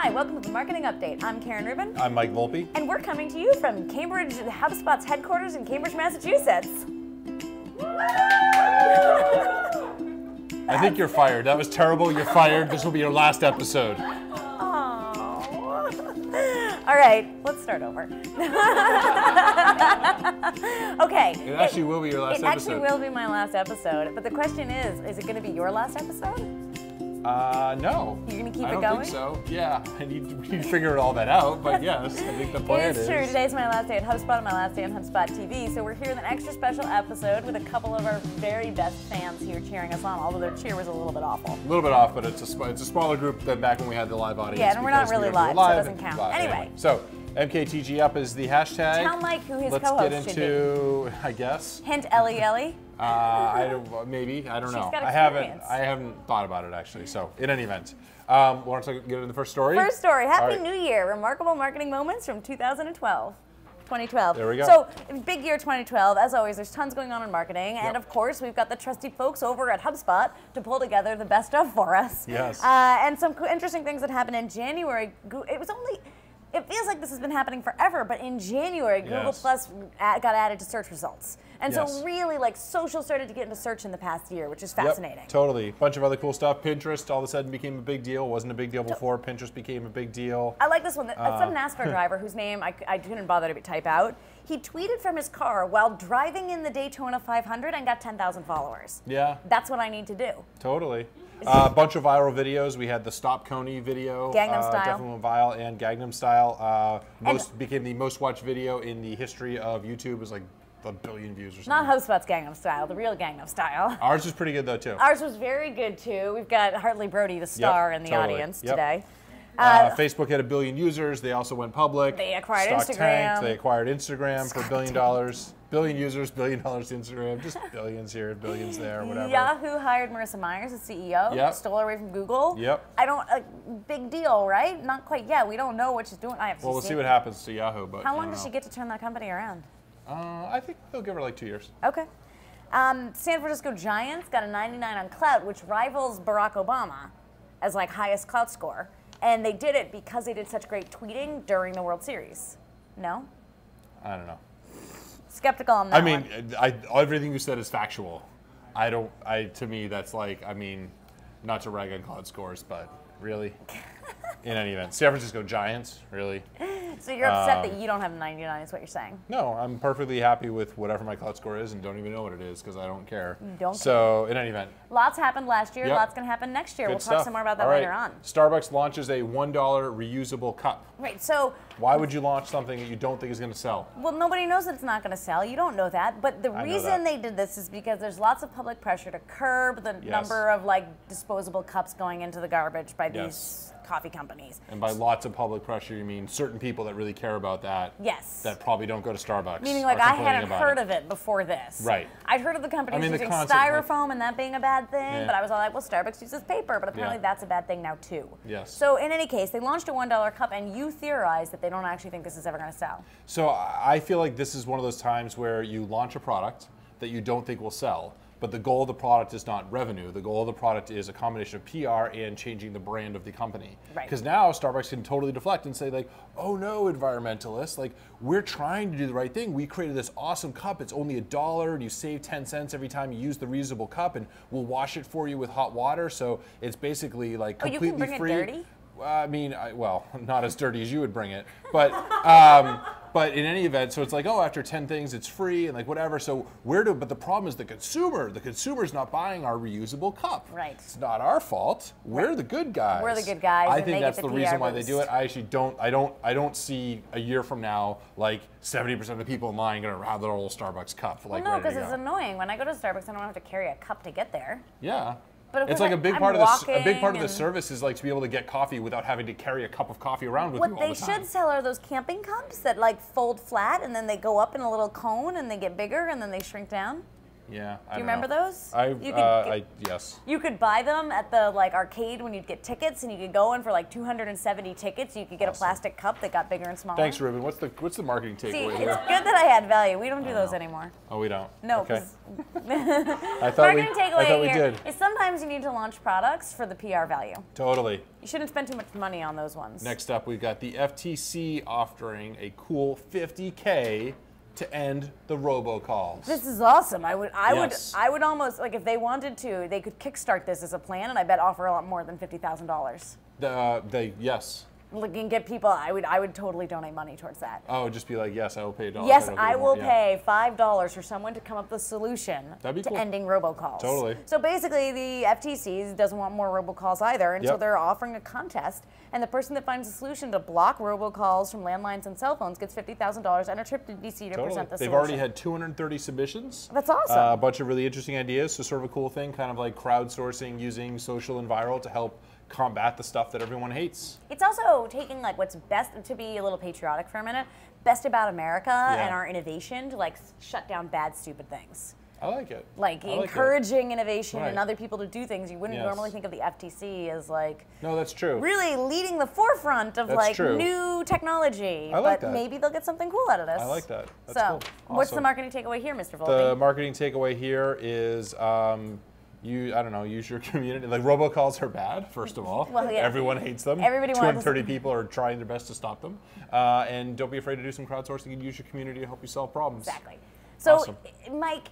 Hi, welcome to the Marketing Update. I'm Karen Rubin. I'm Mike Volpe. And we're coming to you from Cambridge, HubSpot's headquarters in Cambridge, Massachusetts. I think you're fired. That was terrible. You're fired. This will be your last episode. All right, let's start over. Okay. It actually will be your last episode. It actually will be my last episode. But the question is it going to be your last episode? No. You're going to keep it going? I don't think so. Yeah, I need to figure all that out, but yes, I think the plan is. It's true. Today's my last day at HubSpot and my last day on HubSpot TV, so we're here with an extra special episode with a couple of our very best fans here cheering us on, although their cheer was a little bit awful. A little bit off, but it's a smaller group than back when we had the live audience. Yeah, and we're not really live, so it doesn't count. Anyway. So, MKTG up is the hashtag. Tell Mike who his co-host should be. Let's get into, I guess. Hint Ellie Ellie. Maybe, I don't know. Got I haven't thought about it actually. So, in any event, want to get into the first story? First story. Happy New Year! Remarkable marketing moments from 2012. 2012. There we go. So, big year 2012. As always, there's tons going on in marketing, and of course, we've got the trusty folks over at HubSpot to pull together the best of for us. Yes. And some interesting things that happened in January. It feels like this has been happening forever, but in January, Google Plus got added to search results. And so really, like, social started to get into search in the past year, which is fascinating. Yep, totally. Bunch of other cool stuff. Pintrest all of a sudden became a big deal. Wasn't a big deal before. Pinterest became a big deal. I like this one. Some NASCAR driver whose name I couldn't bother to type out. He tweeted from his car while driving in the Daytona 500 and got 10,000 followers. Yeah. That's what I need to do. Totally. A bunch of viral videos. We had the Stop Kony video. Gangnam Style. Definitely went viral, and Gangnam Style. Became the most watched video in the history of YouTube. It was like a billion views or something. Not HubSpot's Gangnam Style, the real Gangnam Style. Ours was pretty good though too. Ours was very good too. We've got Hartley Brody, the star, in the audience today. Facebook had 1 billion users. They also went public. They acquired Stock Instagram. Tanked. They acquired Instagram for $1 billion. Billion users, $1 billion to Instagram. Just billions here, billions there, whatever. Yahoo hired Marissa Meyers as CEO. Yep. Stole her away from Google. Yep. Big deal, right? Not quite yet. We don't know what she's doing. Well, we'll see what happens to Yahoo. But how long does she get to turn that company around? I think they'll give her like 2 years. Okay. San Francisco Giants got a 99 on Klout, which rivals Barack Obama as like highest Klout score. And they did it because they did such great tweeting during the World Series. No? I don't know. Skeptical on that one. Everything you said is factual. To me, that's like, not to rag on Klout scores, but really? In any event. San Francisco Giants, really? So you're upset that you don't have 99 is what you're saying? No, I'm perfectly happy with whatever my Klout score is and don't even know what it is because I don't care. You don't So, in any event. Lots happened last year. Lots going to happen next year. We'll talk some more about that later on. Starbucks launches a $1 reusable cup. Right, so... Why would you launch something that you don't think is going to sell? Well, nobody knows that it's not going to sell. You don't know that. But the reason they did this is because there's lots of public pressure to curb the number of, like, disposable cups going into the garbage by these coffee companies. And by lots of public pressure, you mean certain people that really care about that. Yes. That probably don't go to Starbucks. Meaning, like, I hadn't heard of it before this. Right. I'd heard of the companies using styrofoam and that being a bad thing, but I was all like, well, Starbucks uses paper, but apparently that's a bad thing now, too. Yes. So, in any case, they launched a $1 cup, and you theorized that they don't actually think this is ever going to sell. So, I feel like this is one of those times where you launch a product that you don't think will sell, but the goal of the product is not revenue. The goal of the product is a combination of PR and changing the brand of the company. Right. Because now Starbucks can totally deflect and say like, oh no, environmentalists, like we're trying to do the right thing. We created this awesome cup. It's only $1 and you save 10 cents every time you use the reusable cup and we'll wash it for you with hot water. So it's basically like completely free. You can bring it dirty? Well, not as dirty as you would bring it, but but in any event, so it's like, oh, after 10 things, it's free and like whatever. So but the problem is the consumer's not buying our reusable cup. Right. It's not our fault. We're the good guys. We're the good guys. I think that's the reason why they do it. I actually don't see a year from now like 70% of the people in line going to have their old Starbucks cup. Like, well, no, because it's annoying. When I go to Starbucks, I don't have to carry a cup to get there. Yeah. But it's like a big part of the service is like to be able to get coffee without having to carry a cup of coffee around with you all the time. What they should sell are those camping cups that like fold flat and then they go up in a little cone and they get bigger and then they shrink down. Yeah. Do you remember those? Yes. You could buy them at the arcade when you'd get tickets, and you could go in for 270 tickets. You could get a plastic cup that got bigger and smaller. Thanks, Ruben. What's the marketing takeaway here? It's good that I add value. We don't do those anymore. Oh, we don't. No. Okay. Marketing takeaway we here did. is sometimes you need to launch products for the PR value. Totally. You shouldn't spend too much money on those ones. Next up, we've got the FTC offering a cool $50K to end the robocalls. This is awesome. I would almost, if they wanted to, they could kickstart this as a plan, and I bet offer a lot more than $50,000. Yes. And get people. I would totally donate money towards that. Oh, just be like, yes, I will pay $1. Yes, I will pay $5 for someone to come up with a solution to cool. ending robocalls. Totally. So basically, the FTC doesn't want more robocalls either, and so they're offering a contest, and the person that finds a solution to block robocalls from landlines and cell phones gets $50,000 and a trip to DC to present the solution. They've already had 230 submissions. That's awesome. A bunch of really interesting ideas. So sort of a cool thing, kind of like crowdsourcing using social and viral to help combat the stuff that everyone hates. It's also taking what's best, to be a little patriotic for a minute, best about America and our innovation to shut down bad, stupid things. I like it. Encouraging innovation and other people to do things you wouldn't normally think of the FTC as No, that's true. Really leading the forefront of new technology. I like that. Maybe they'll get something cool out of this. I like that. That's cool. What's the marketing takeaway here, Mr. Volpe? The marketing takeaway here is use your community. Robocalls are bad, first of all. Well, yeah. Everyone hates them. Everybody 230 people are trying their best to stop them. And don't be afraid to do some crowdsourcing and use your community to help you solve problems. Exactly. So, awesome. Mike,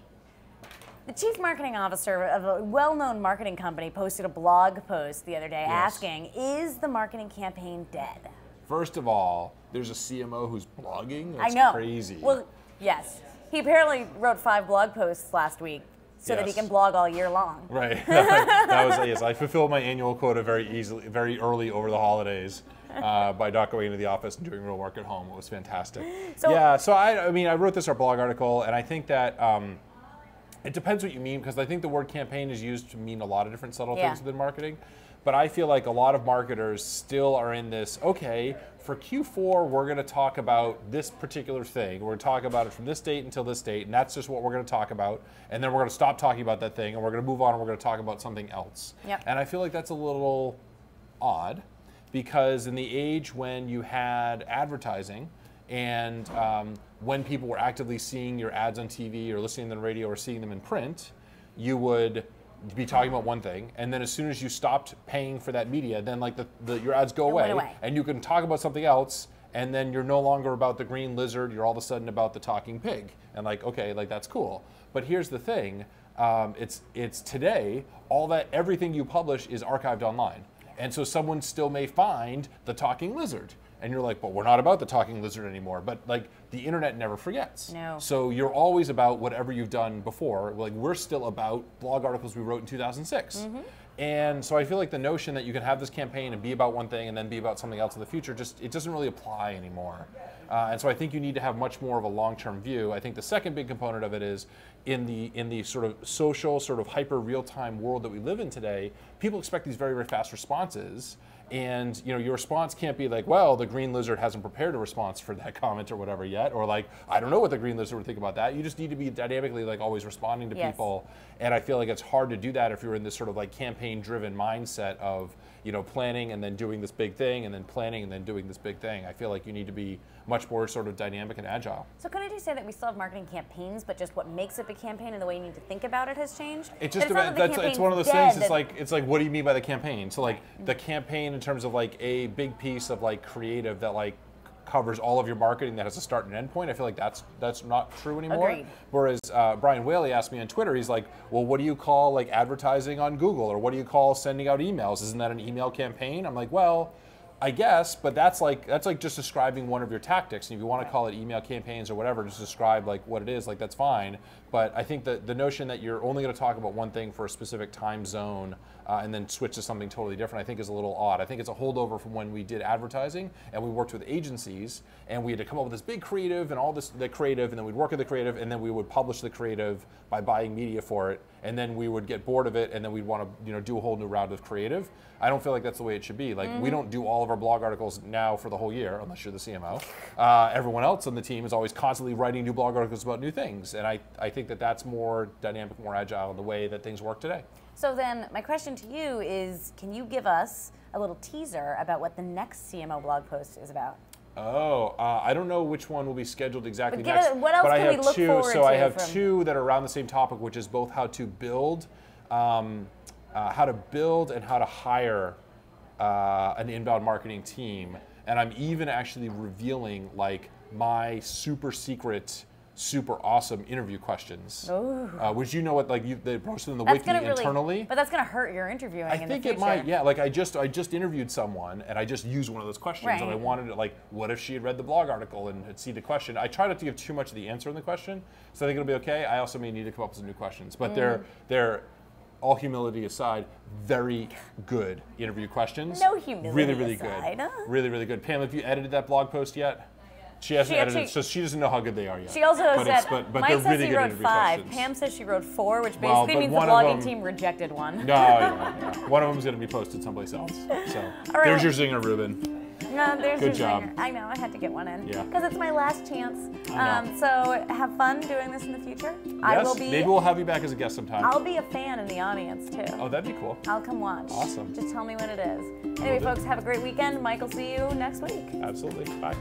the chief marketing officer of a well-known marketing company posted a blog post the other day asking, is the marketing campaign dead? First of all, there's a CMO who's blogging. That's crazy. Well, yes. He apparently wrote 5 blog posts last week, so that he can blog all year long. Right. That was yes. I fulfilled my annual quota very early over the holidays by not going into the office and doing real work at home. It was fantastic. So I wrote this our blog article, and I think that it depends what you mean, because I think the word campaign is used to mean a lot of different subtle things within marketing. But I feel like a lot of marketers still are in this, okay, for Q4, we're going to talk about this particular thing. We're going to talk about it from this date until this date, and that's just what we're going to talk about. And then we're going to stop talking about that thing, and we're going to move on, and we're going to talk about something else. Yep. And I feel like that's a little odd, because in the age when you had advertising, and when people were actively seeing your ads on TV or listening to them on the radio or seeing them in print, you would be talking about one thing, and then as soon as you stopped paying for that media, then your ads go away, and you can talk about something else, and then you're no longer about the green lizard, you're all of a sudden about the talking pig, and that's cool. But here's the thing, it's today, everything you publish is archived online, and so someone still may find the talking lizard. And you're like, but we're not about the talking lizard anymore. But the internet never forgets. No. So you're always about whatever you've done before. We're still about blog articles we wrote in 2006. Mm-hmm. And so I feel like the notion that you can have this campaign and be about one thing and then be about something else in the future, it doesn't really apply anymore. And so I think you need to have much more of a long-term view. I think the second big component of it is in the sort of social, sort of hyper real-time world that we live in today, people expect these very, very fast responses. And your response can't be well, the green lizard hasn't prepared a response for that comment or whatever yet, or I don't know what the green lizard would think about that. You just need to be dynamically always responding to people. And I feel like it's hard to do that if you're in this sort of campaign-driven mindset of planning and then doing this big thing, and then planning and then doing this big thing. I feel like you need to be much more sort of dynamic and agile. So couldn't you say that we still have marketing campaigns, but just what makes it a campaign and the way you need to think about it has changed? It's just it's one of those things. It's like what do you mean by the campaign? So the campaign in terms of a big piece of creative that covers all of your marketing that has a start and end point. I feel like that's not true anymore. Agreed. Whereas Brian Whaley asked me on Twitter, he's like, well, what do you call advertising on Google, or what do you call sending out emails? Isn't that an email campaign? I'm like, well, I guess, but that's just describing one of your tactics. And if you want to call it email campaigns or whatever, just describe what it is, that's fine. But I think that the notion that you're only going to talk about one thing for a specific time zone and then switch to something totally different, I think is a little odd. I think it's a holdover from when we did advertising and we worked with agencies and we had to come up with this big creative and all the creative, and then we'd work with the creative, and then we would publish the creative by buying media for it, and then we would get bored of it, and then we'd want to do a whole new round of creative. I don't feel like that's the way it should be. Like we don't do all of our blog articles now for the whole year, unless you're the CMO. Everyone else on the team is always constantly writing new blog articles about new things, and I think that that's more dynamic, more agile in the way that things work today. So then my question to you is, can you give us a little teaser about what the next CMO blog post is about? Oh, I don't know which one will be scheduled exactly but next. What else but can we look forward to? So I have two that are around the same topic, which is both how to build, and how to hire an inbound marketing team. And I'm even actually revealing like my super secret, super awesome interview questions. Which what they posted in the wiki internally. But that's going to hurt your interviewing in the future. I think it might, yeah. Like I just interviewed someone and I just used one of those questions and I wanted to, like, what if she had read the blog article and had seen the question? I try not to give too much of the answer in the question, so I think it'll be okay. I also may need to come up with some new questions. But they're all humility aside, very good interview questions. No humility really, really aside. good. Really, really good. Pam, have you edited that blog post yet? She hasn't edited, so she doesn't know how good they are yet. She also said, Mike says he wrote 5. Questions. Pam says she wrote 4, which basically means the blogging team rejected one. No, one of them is going to be posted someplace else. So there's your zinger, Rubin. No, there's Good your job. zinger. I know, I had to get one in. Yeah. Because it's my last chance. So have fun doing this in the future. Yes, I will be. Maybe we'll have you back as a guest sometime. I'll be a fan in the audience too. Oh, that'd be cool. I'll come watch. Awesome. Just tell me when it is. Anyway, folks, have a great weekend. Mike will see you next week. Absolutely. Bye.